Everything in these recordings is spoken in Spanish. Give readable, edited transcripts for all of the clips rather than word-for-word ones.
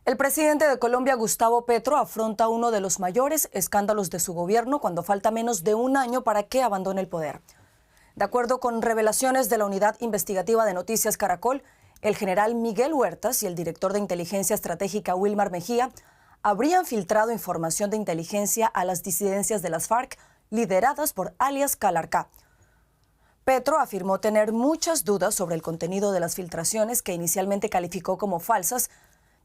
El presidente de Colombia, Gustavo Petro, afronta uno de los mayores escándalos de su gobierno cuando falta menos de un año para que abandone el poder. De acuerdo con revelaciones de la Unidad Investigativa de Noticias Caracol, el general Miguel Huertas y el director de Inteligencia Estratégica Wilmar Mejía habrían filtrado información de inteligencia a las disidencias de las FARC lideradas por alias Calarcá. Petro afirmó tener muchas dudas sobre el contenido de las filtraciones que inicialmente calificó como falsas,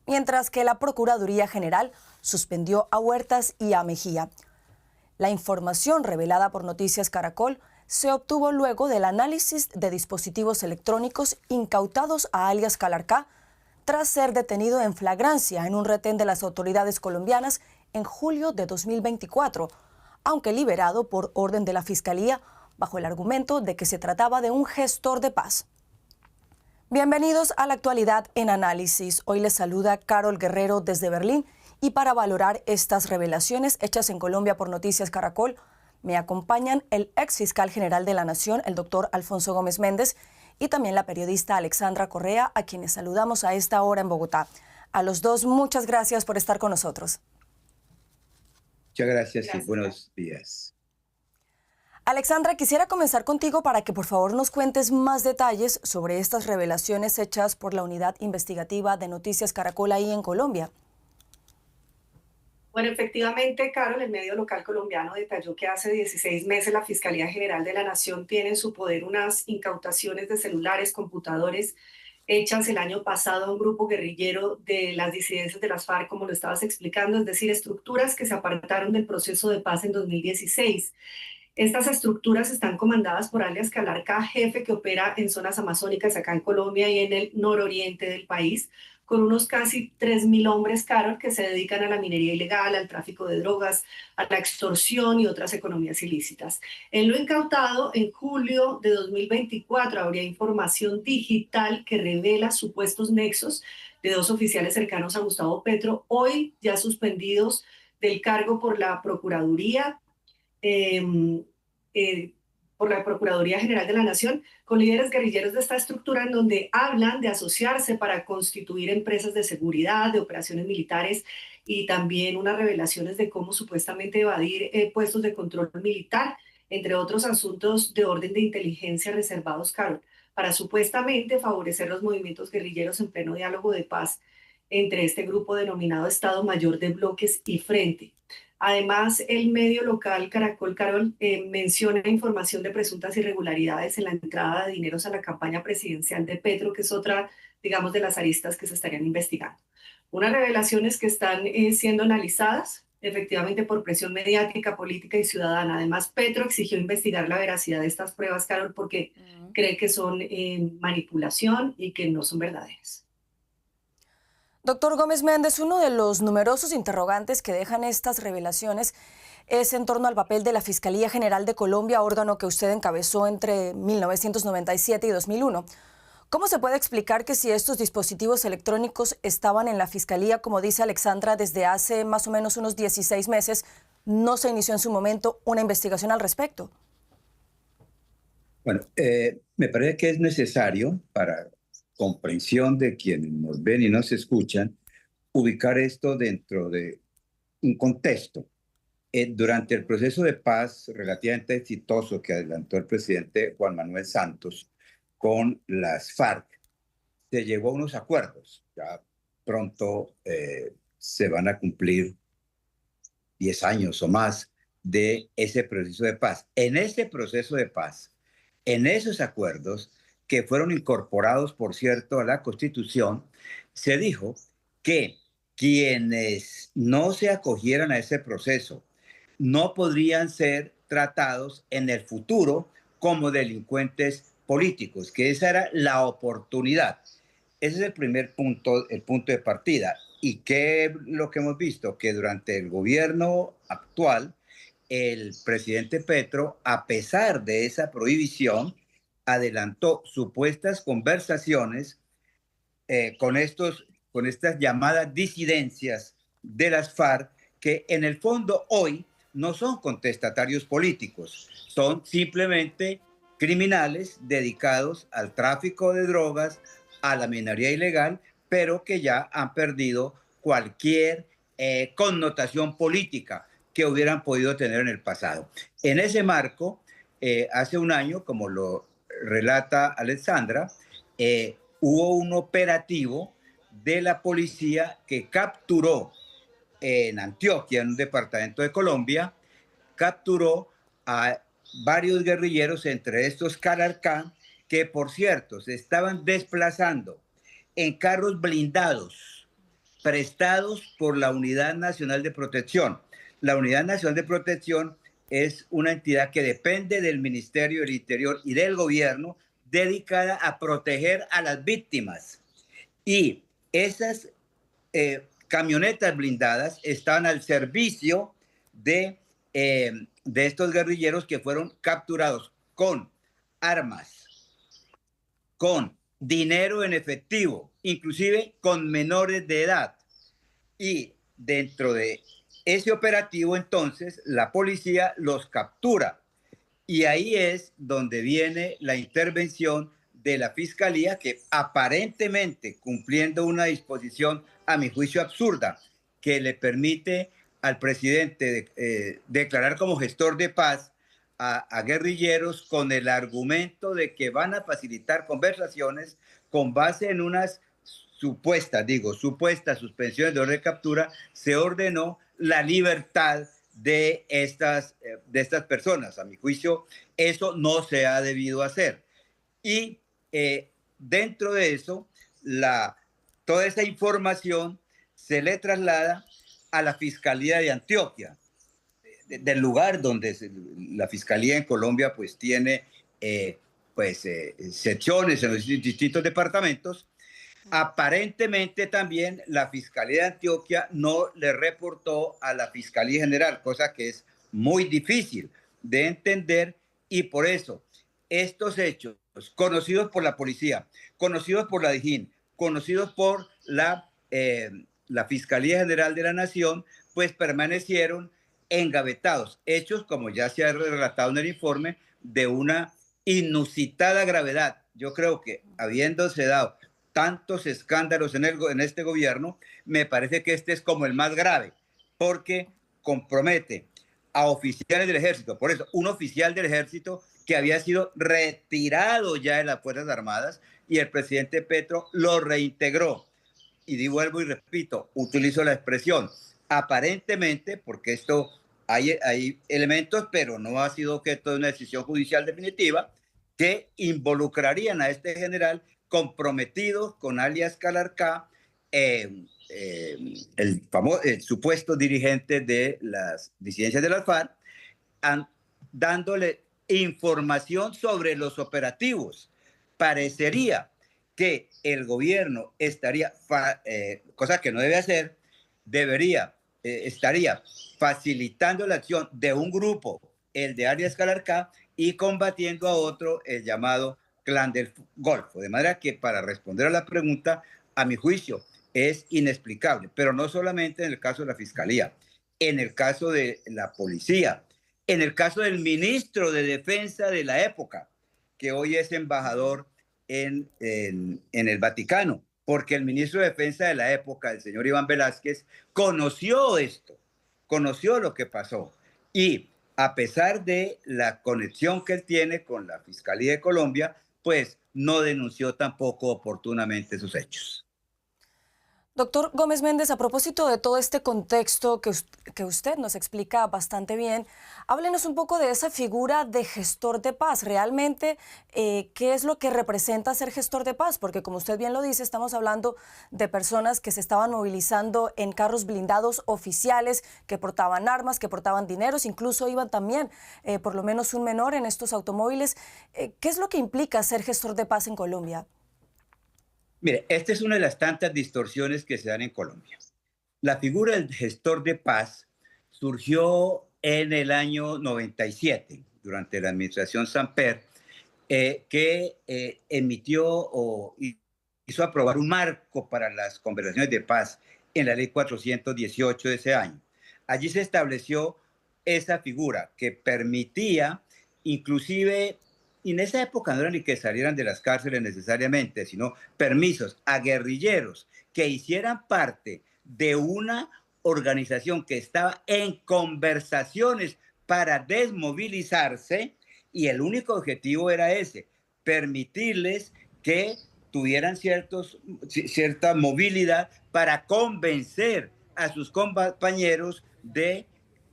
mientras que la Procuraduría General suspendió a Huertas y a Mejía. La información revelada por Noticias Caracol se obtuvo luego del análisis de dispositivos electrónicos incautados a alias Calarcá tras ser detenido en flagrancia en un retén de las autoridades colombianas en julio de 2024, aunque liberado por orden de la Fiscalía bajo el argumento de que se trataba de un gestor de paz. Bienvenidos a la actualidad en análisis. Hoy les saluda Carol Guerrero desde Berlín y para valorar estas revelaciones hechas en Colombia por Noticias Caracol, me acompañan el ex fiscal general de la Nación, el doctor Alfonso Gómez Méndez, y también la periodista Alexandra Correa, a quienes saludamos a esta hora en Bogotá. A los dos, muchas gracias por estar con nosotros. Muchas gracias y buenos días. Alexandra, quisiera comenzar contigo para que por favor nos cuentes más detalles sobre estas revelaciones hechas por la Unidad Investigativa de Noticias Caracol ahí en Colombia. Bueno, efectivamente, Carol, el medio local colombiano detalló que hace 16 meses la Fiscalía General de la Nación tiene en su poder unas incautaciones de celulares, computadores, hechas el año pasado a un grupo guerrillero de las disidencias de las FARC, como lo estabas explicando, es decir, estructuras que se apartaron del proceso de paz en 2016. Estas estructuras están comandadas por alias Calarcá, jefe que opera en zonas amazónicas acá en Colombia y en el nororiente del país, con unos casi 3.000 hombres, Carol, que se dedican a la minería ilegal, al tráfico de drogas, a la extorsión y otras economías ilícitas. En lo incautado, en julio de 2024, habría información digital que revela supuestos nexos de dos oficiales cercanos a Gustavo Petro, hoy ya suspendidos del cargo por la Procuraduría eh, por la Procuraduría General de la Nación, con líderes guerrilleros de esta estructura en donde hablan de asociarse para constituir empresas de seguridad, de operaciones militares y también unas revelaciones de cómo supuestamente evadir puestos de control militar, entre otros asuntos de orden de inteligencia reservados, Carol, para supuestamente favorecer los movimientos guerrilleros en pleno diálogo de paz entre este grupo denominado Estado Mayor de Bloques y Frente. Además, el medio local Caracol Carol menciona información de presuntas irregularidades en la entrada de dineros a la campaña presidencial de Petro, que es otra, digamos, de las aristas que se estarían investigando. Unas revelaciones que están siendo analizadas efectivamente por presión mediática, política y ciudadana. Además, Petro exigió investigar la veracidad de estas pruebas, Carol, porque cree que son manipulación y que no son verdaderas. Doctor Gómez Méndez, uno de los numerosos interrogantes que dejan estas revelaciones es en torno al papel de la Fiscalía General de Colombia, órgano que usted encabezó entre 1997 y 2001. ¿Cómo se puede explicar que si estos dispositivos electrónicos estaban en la Fiscalía, como dice Alexandra, desde hace más o menos unos 16 meses, no se inició en su momento una investigación al respecto? Bueno, me parece que es necesario para comprensión de quienes nos ven y nos escuchan, ubicar esto dentro de un contexto. Durante el proceso de paz relativamente exitoso que adelantó el presidente Juan Manuel Santos con las FARC, se llegó a unos acuerdos. Ya pronto se van a cumplir 10 años o más de ese proceso de paz. En ese proceso de paz, en esos acuerdos, que fueron incorporados, por cierto, a la Constitución, se dijo que quienes no se acogieran a ese proceso no podrían ser tratados en el futuro como delincuentes políticos, que esa era la oportunidad. Ese es el primer punto, el punto de partida. ¿Y qué es lo que hemos visto? Que durante el gobierno actual, el presidente Petro, a pesar de esa prohibición, adelantó supuestas conversaciones con estas llamadas disidencias de las FARC, que en el fondo hoy no son contestatarios políticos, son simplemente criminales dedicados al tráfico de drogas, a la minería ilegal, pero que ya han perdido cualquier connotación política que hubieran podido tener en el pasado. En ese marco, hace un año, como lo relata Alexandra, hubo un operativo de la policía que capturó en Antioquia, en un departamento de Colombia, capturó a varios guerrilleros, entre estos Calarcá, que por cierto se estaban desplazando en carros blindados prestados por la Unidad Nacional de Protección. La Unidad Nacional de Protección es una entidad que depende del Ministerio del Interior y del gobierno, dedicada a proteger a las víctimas. Y esas camionetas blindadas estaban al servicio de estos guerrilleros que fueron capturados con armas, con dinero en efectivo, inclusive con menores de edad. Y dentro de ese operativo, entonces, la policía los captura. Y ahí es donde viene la intervención de la Fiscalía, que aparentemente, cumpliendo una disposición, a mi juicio, absurda, que le permite al presidente declarar como gestor de paz a guerrilleros con el argumento de que van a facilitar conversaciones con base en unas supuestas suspensiones de orden de captura. Se ordenó la libertad de estas personas. A mi juicio, eso no se ha debido hacer. Y dentro de eso, toda esa información se le traslada a la Fiscalía de Antioquia, del lugar donde la Fiscalía en Colombia pues tiene secciones en los distintos departamentos. Aparentemente también la Fiscalía de Antioquia no le reportó a la Fiscalía General, cosa que es muy difícil de entender, y por eso estos hechos, conocidos por la policía, conocidos por la DIJÍN, conocidos por la Fiscalía General de la Nación, pues permanecieron engavetados. Hechos, como ya se ha relatado en el informe, de una inusitada gravedad. Yo creo que habiéndose dado tantos escándalos en este gobierno, me parece que este es como el más grave, porque compromete a oficiales del ejército. Por eso, un oficial del ejército que había sido retirado ya de las Fuerzas Armadas, y el presidente Petro lo reintegró. Y vuelvo y repito, utilizo la expresión aparentemente, porque esto hay elementos, pero no ha sido objeto de una decisión judicial definitiva, que involucrarían a este general comprometido con alias Calarcá, el supuesto dirigente de las disidencias de las FARC, dándole información sobre los operativos. Parecería que el gobierno estaría, cosa que no debe hacer, estaría facilitando la acción de un grupo, el de alias Calarcá, y combatiendo a otro, el llamado Clan del Golfo. De manera que, para responder a la pregunta, a mi juicio, es inexplicable, pero no solamente en el caso de la Fiscalía, en el caso de la policía, en el caso del ministro de Defensa de la época, que hoy es embajador en el Vaticano, porque el ministro de Defensa de la época, el señor Iván Velázquez, conoció esto, conoció lo que pasó, y a pesar de la conexión que él tiene con la Fiscalía de Colombia, pues no denunció tampoco oportunamente sus hechos. Doctor Gómez Méndez, a propósito de todo este contexto que usted nos explica bastante bien, háblenos un poco de esa figura de gestor de paz. Realmente, ¿qué es lo que representa ser gestor de paz? Porque, como usted bien lo dice, estamos hablando de personas que se estaban movilizando en carros blindados oficiales, que portaban armas, que portaban dineros, incluso iban también, por lo menos un menor en estos automóviles. ¿Qué es lo que implica ser gestor de paz en Colombia? Mire, esta es una de las tantas distorsiones que se dan en Colombia. La figura del gestor de paz surgió en el año 97, durante la administración Samper, que emitió o hizo aprobar un marco para las conversaciones de paz en la ley 418 de ese año. Allí se estableció esa figura que permitía, inclusive, y en esa época no era ni que salieran de las cárceles necesariamente, sino permisos a guerrilleros que hicieran parte de una organización que estaba en conversaciones para desmovilizarse y el único objetivo era ese, permitirles que tuvieran cierta movilidad para convencer a sus compañeros de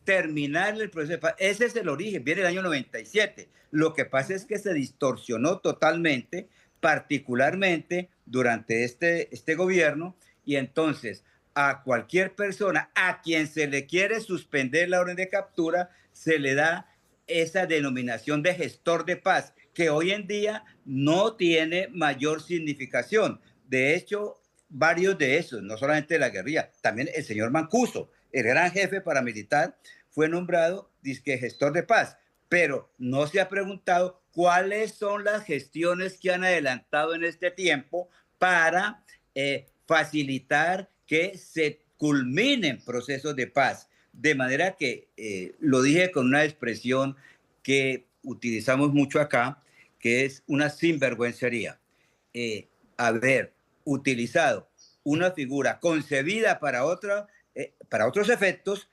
terminar el proceso de paz. Ese es el origen, viene el año 97. Lo que pasa es que se distorsionó totalmente, particularmente durante este gobierno, y entonces a cualquier persona a quien se le quiere suspender la orden de captura, se le da esa denominación de gestor de paz, que hoy en día no tiene mayor significación. De hecho, varios de esos, no solamente de la guerrilla, también el señor Mancuso, el gran jefe paramilitar, fue nombrado disque gestor de paz, pero no se ha preguntado cuáles son las gestiones que han adelantado en este tiempo para facilitar que se culminen procesos de paz. De manera que lo dije con una expresión que utilizamos mucho acá, que es una sinvergüencería. Haber utilizado una figura concebida para otros efectos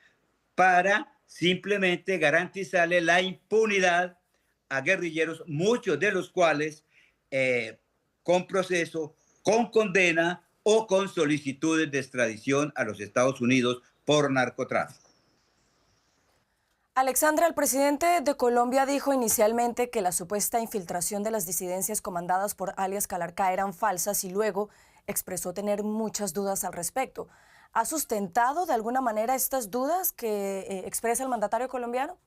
para simplemente garantizarle la impunidad a guerrilleros, muchos de los cuales con proceso, con condena o con solicitudes de extradición a los Estados Unidos por narcotráfico. Alexandra, el presidente de Colombia dijo inicialmente que la supuesta infiltración de las disidencias comandadas por alias Calarcá eran falsas y luego expresó tener muchas dudas al respecto. ¿Ha sustentado de alguna manera estas dudas que expresa el mandatario colombiano?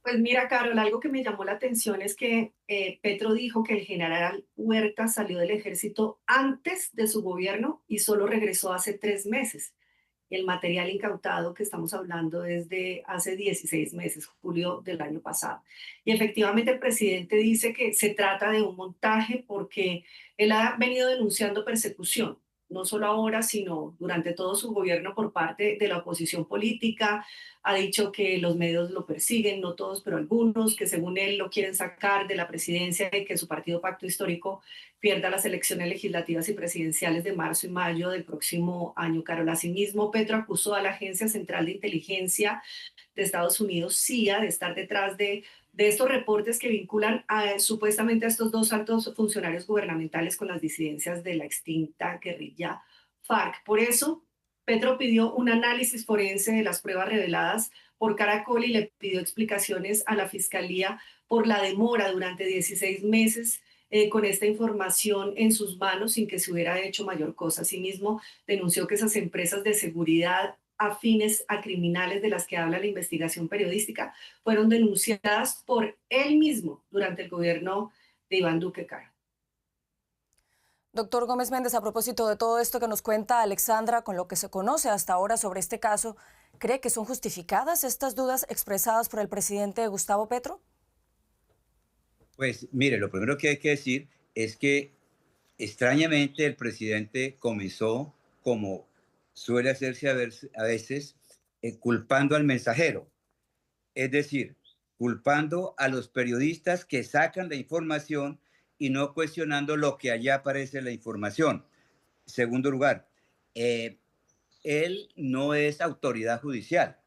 Pues mira, Carol, algo que me llamó la atención es que Petro dijo que el general Huerta salió del ejército antes de su gobierno y solo regresó hace 3 meses. El material incautado que estamos hablando es de hace 16 meses, julio del año pasado. Y efectivamente el presidente dice que se trata de un montaje porque él ha venido denunciando persecución, no solo ahora, sino durante todo su gobierno por parte de la oposición política. Ha dicho que los medios lo persiguen, no todos, pero algunos, que según él lo quieren sacar de la presidencia y que su partido Pacto Histórico pierda las elecciones legislativas y presidenciales de marzo y mayo del próximo año. Carol, asimismo, Petro acusó a la Agencia Central de Inteligencia de Estados Unidos, CIA, de estar detrás de estos reportes que vinculan supuestamente a estos dos altos funcionarios gubernamentales con las disidencias de la extinta guerrilla FARC. Por eso, Petro pidió un análisis forense de las pruebas reveladas por Caracol y le pidió explicaciones a la Fiscalía por la demora durante 16 meses con esta información en sus manos sin que se hubiera hecho mayor cosa. Asimismo, denunció que esas empresas de seguridad afines a criminales de las que habla la investigación periodística fueron denunciadas por él mismo durante el gobierno de Iván Duque. Caro. Doctor Gómez Méndez, a propósito de todo esto que nos cuenta Alexandra, con lo que se conoce hasta ahora sobre este caso, ¿cree que son justificadas estas dudas expresadas por el presidente Gustavo Petro? Pues mire, lo primero que hay que decir es que extrañamente el presidente comenzó, como suele hacerse a veces, culpando al mensajero. Es decir, culpando a los periodistas que sacan la información y no cuestionando lo que allá aparece en la información. Segundo lugar, él no es autoridad judicial.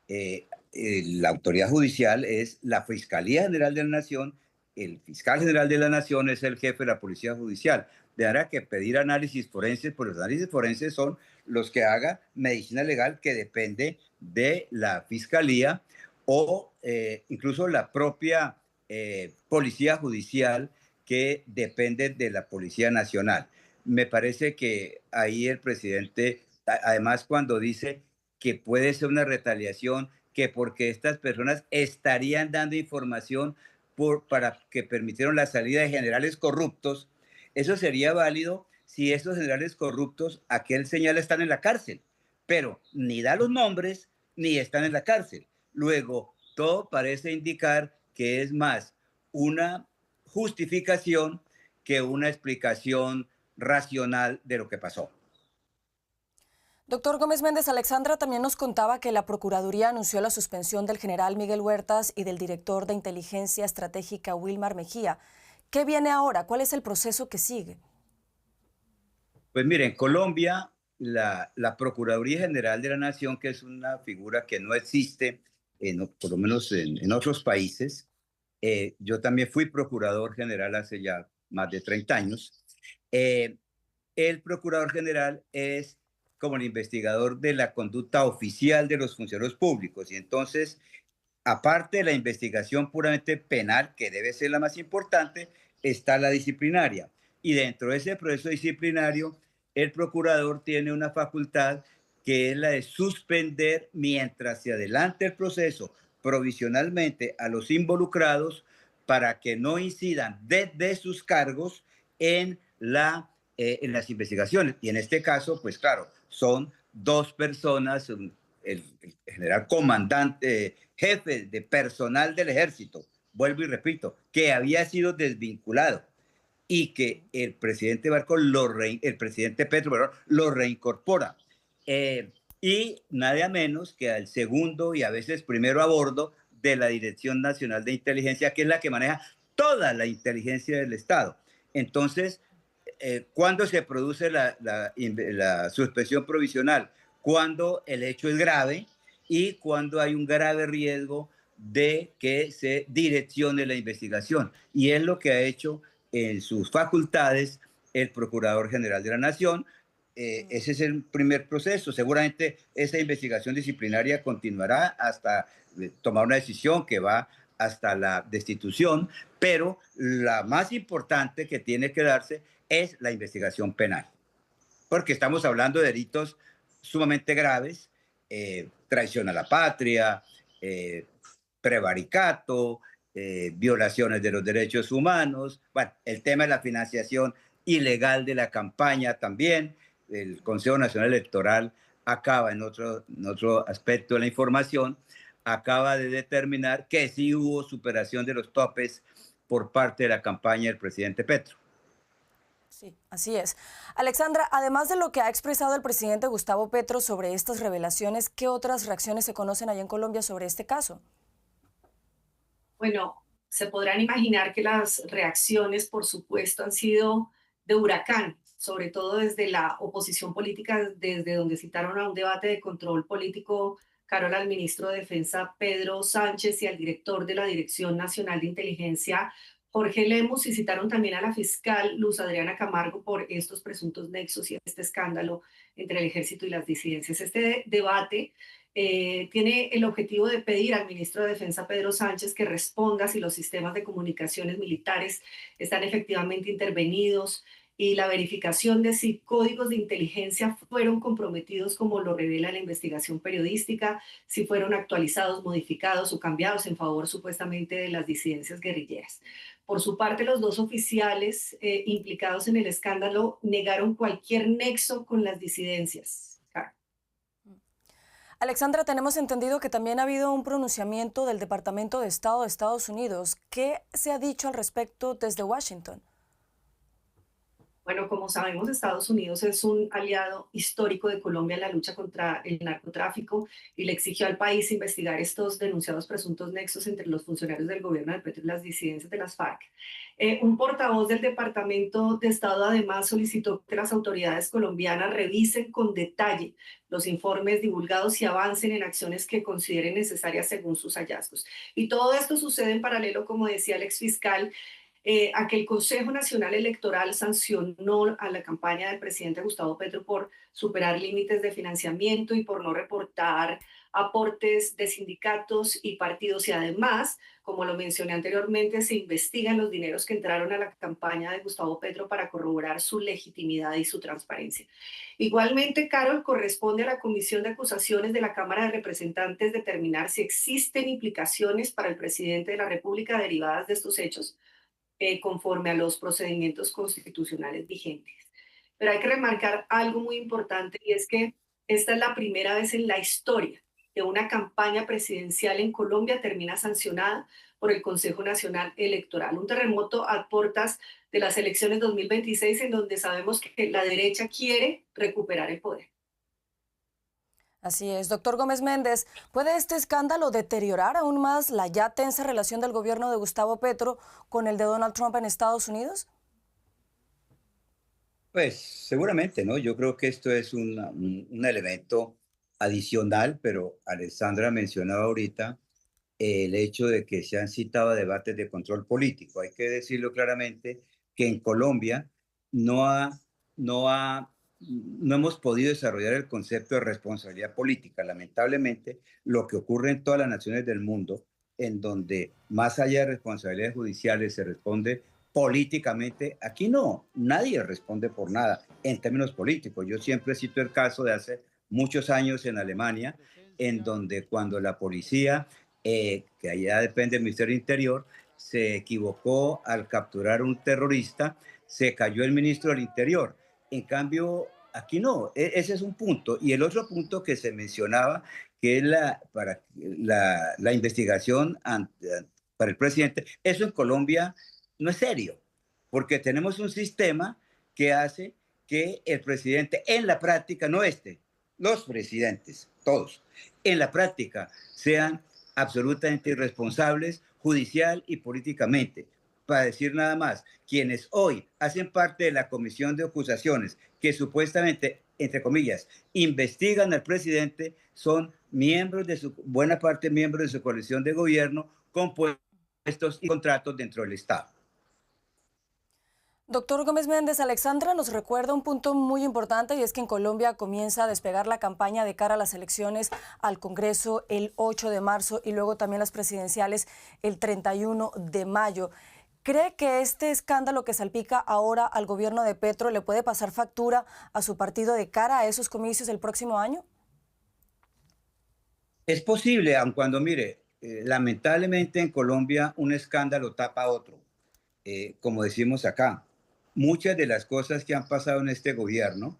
La autoridad judicial es la Fiscalía General de la Nación. El fiscal general de la Nación es el jefe de la Policía Judicial. De manera que pedir análisis forenses, pues los análisis forenses son los que haga medicina legal, que depende de la Fiscalía o incluso la propia Policía Judicial, que depende de la Policía Nacional. Me parece que ahí el presidente, además cuando dice que puede ser una retaliación, que porque estas personas estarían dando información para que permitieron la salida de generales corruptos, eso sería válido si esos generales corruptos, a que él señala, están en la cárcel, pero ni da los nombres ni están en la cárcel. Luego, todo parece indicar que es más una justificación que una explicación racional de lo que pasó. Doctor Gómez Méndez, Alexandra también nos contaba que la Procuraduría anunció la suspensión del general Miguel Huertas y del director de inteligencia estratégica Wilmar Mejía. ¿Qué viene ahora? ¿Cuál es el proceso que sigue? Pues miren, Colombia la Procuraduría General de la Nación, que es una figura que no existe, por lo menos en otros países. Yo también fui procurador general hace ya más de 30 años. Eh, el procurador general es como el investigador de la conducta oficial de los funcionarios públicos y entonces, aparte de la investigación puramente penal, que debe ser la más importante, está la disciplinaria. Y dentro de ese proceso disciplinario, el procurador tiene una facultad que es la de suspender mientras se adelante el proceso provisionalmente a los involucrados para que no incidan desde sus cargos en, en las investigaciones. Y en este caso, pues claro, son dos personas, el general comandante, jefe de personal del ejército, vuelvo y repito, que había sido desvinculado y que el presidente el presidente Petro, perdón, lo reincorpora. Y nada menos que al segundo y a veces primero a bordo de la Dirección Nacional de Inteligencia, que es la que maneja toda la inteligencia del Estado. Entonces, ¿cuándo se produce la suspensión provisional? Cuando el hecho es grave y cuando hay un grave riesgo de que se direccione la investigación. Y es lo que ha hecho en sus facultades el Procurador General de la Nación. Ese es el primer proceso. Seguramente esa investigación disciplinaria continuará hasta tomar una decisión que va hasta la destitución, pero la más importante que tiene que darse es la investigación penal, porque estamos hablando de delitos sumamente graves, traición a la patria, prevaricato, violaciones de los derechos humanos, bueno, el tema de la financiación ilegal de la campaña también. El Consejo Nacional Electoral acaba, en otro aspecto de la información, acaba de determinar que sí hubo superación de los topes por parte de la campaña del presidente Petro. Sí, así es. Alexandra, además de lo que ha expresado el presidente Gustavo Petro sobre estas revelaciones, ¿qué otras reacciones se conocen allá en Colombia sobre este caso? Bueno, se podrán imaginar que las reacciones, por supuesto, han sido de huracán, sobre todo desde la oposición política, desde donde citaron a un debate de control político, Carol, al ministro de Defensa Pedro Sánchez y al director de la Dirección Nacional de Inteligencia, Jorge Lemus, y citaron también a la fiscal Luz Adriana Camargo por estos presuntos nexos y este escándalo entre el ejército y las disidencias. Este debate tiene el objetivo de pedir al ministro de Defensa, Pedro Sánchez, que responda si los sistemas de comunicaciones militares están efectivamente intervenidos y la verificación de si códigos de inteligencia fueron comprometidos como lo revela la investigación periodística, si fueron actualizados, modificados o cambiados en favor supuestamente de las disidencias guerrilleras. Por su parte, los dos oficiales implicados en el escándalo negaron cualquier nexo con las disidencias. Alexandra, tenemos entendido que también ha habido un pronunciamiento del Departamento de Estado de Estados Unidos. ¿Qué se ha dicho al respecto desde Washington? Bueno, como sabemos, Estados Unidos es un aliado histórico de Colombia en la lucha contra el narcotráfico y le exigió al país investigar estos denunciados presuntos nexos entre los funcionarios del gobierno de Petro y las disidencias de las FARC. Un portavoz del Departamento de Estado además solicitó que las autoridades colombianas revisen con detalle los informes divulgados y avancen en acciones que consideren necesarias según sus hallazgos. Y todo esto sucede en paralelo, como decía el exfiscal, a que el Consejo Nacional Electoral sancionó a la campaña del presidente Gustavo Petro por superar límites de financiamiento y por no reportar aportes de sindicatos y partidos. Y además, como lo mencioné anteriormente, se investigan los dineros que entraron a la campaña de Gustavo Petro para corroborar su legitimidad y su transparencia. Igualmente, Carol, corresponde a la Comisión de Acusaciones de la Cámara de Representantes determinar si existen implicaciones para el presidente de la República derivadas de estos hechos, conforme a los procedimientos constitucionales vigentes. Pero hay que remarcar algo muy importante y es que esta es la primera vez en la historia que una campaña presidencial en Colombia termina sancionada por el Consejo Nacional Electoral. Un terremoto a puertas de las elecciones 2026 en donde sabemos que la derecha quiere recuperar el poder. Así es. Doctor Gómez Méndez, ¿puede este escándalo deteriorar aún más la ya tensa relación del gobierno de Gustavo Petro con el de Donald Trump en Estados Unidos? Pues seguramente, ¿no? Yo creo que esto es un elemento adicional, pero Alessandra mencionaba ahorita el hecho de que se han citado debates de control político. Hay que decirlo claramente que en Colombia no ha, no ha, no hemos podido desarrollar el concepto de responsabilidad política. Lamentablemente, lo que ocurre en todas las naciones del mundo, en donde más allá de responsabilidades judiciales se responde políticamente, aquí no, nadie responde por nada en términos políticos. Yo siempre cito el caso de hace muchos años en Alemania, en donde cuando la policía que allá depende del Ministerio del Interior, se equivocó al capturar un terrorista, se cayó el ministro del Interior. En cambio, aquí no, ese es un punto. Y el otro punto que se mencionaba, que es la investigación para el presidente, eso en Colombia no es serio, porque tenemos un sistema que hace que el presidente en la práctica, no los presidentes, todos, en la práctica sean absolutamente irresponsables judicial y políticamente. Para decir nada más, quienes hoy hacen parte de la comisión de acusaciones que supuestamente, entre comillas, investigan al presidente, son miembros de su, buena parte miembros de su coalición de gobierno con puestos y contratos dentro del Estado. Doctor Gómez Méndez, Alexandra nos recuerda un punto muy importante y es que en Colombia comienza a despegar la campaña de cara a las elecciones al Congreso el 8 de marzo y luego también las presidenciales el 31 de mayo. ¿Cree que este escándalo que salpica ahora al gobierno de Petro le puede pasar factura a su partido de cara a esos comicios el próximo año? Es posible, aun cuando mire, lamentablemente en Colombia un escándalo tapa otro, como decimos acá. Muchas de las cosas que han pasado en este gobierno,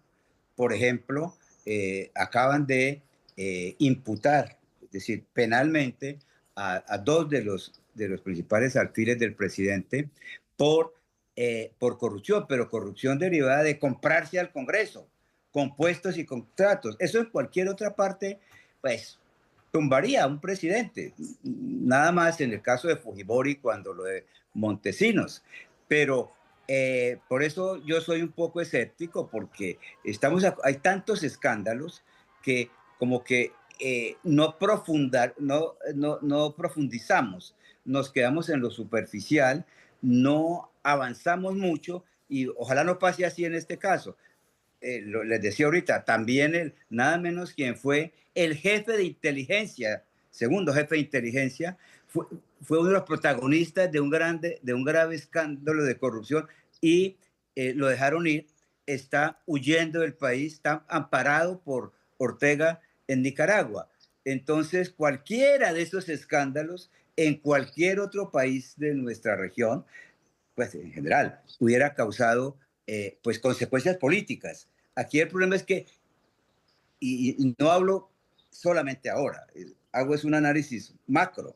por ejemplo, acaban de imputar, es decir, penalmente a dos de los principales alfiles del presidente por corrupción, pero corrupción derivada de comprarse al Congreso, con puestos y contratos. Eso en cualquier otra parte, pues tumbaría a un presidente, nada más en el caso de Fujimori cuando lo de Montesinos, pero por eso yo soy un poco escéptico porque hay tantos escándalos que como que no profundizamos, nos quedamos en lo superficial, no avanzamos mucho y ojalá no pase así en este caso. Les decía ahorita, también nada menos quien fue el jefe de inteligencia, segundo jefe de inteligencia, fue uno de los protagonistas de un grave escándalo de corrupción y lo dejaron ir, está huyendo del país, está amparado por Ortega en Nicaragua. Entonces, cualquiera de esos escándalos en cualquier otro país de nuestra región, pues en general, hubiera causado pues consecuencias políticas. Aquí el problema es que, y no hablo solamente ahora, hago es un análisis macro.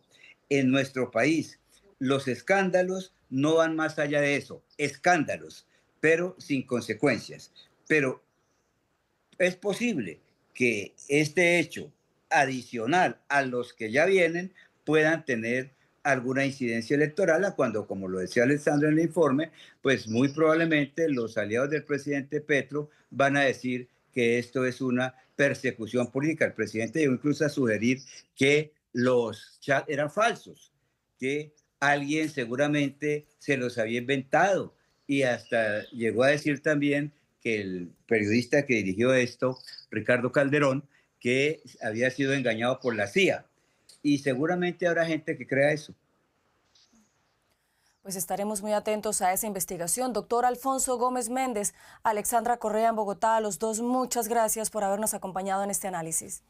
En nuestro país, los escándalos no van más allá de eso, escándalos, pero sin consecuencias. Pero es posible que este hecho adicional a los que ya vienen puedan tener alguna incidencia electoral a cuando, como lo decía Alessandro en el informe, pues muy probablemente los aliados del presidente Petro van a decir que esto es una persecución política. El presidente llegó incluso a sugerir que los chats eran falsos, que alguien seguramente se los había inventado y hasta llegó a decir también que el periodista que dirigió esto, Ricardo Calderón, que había sido engañado por la CIA. Y seguramente habrá gente que crea eso. Pues estaremos muy atentos a esa investigación. Doctor Alfonso Gómez Méndez, Alexandra Correa en Bogotá, a los dos muchas gracias por habernos acompañado en este análisis.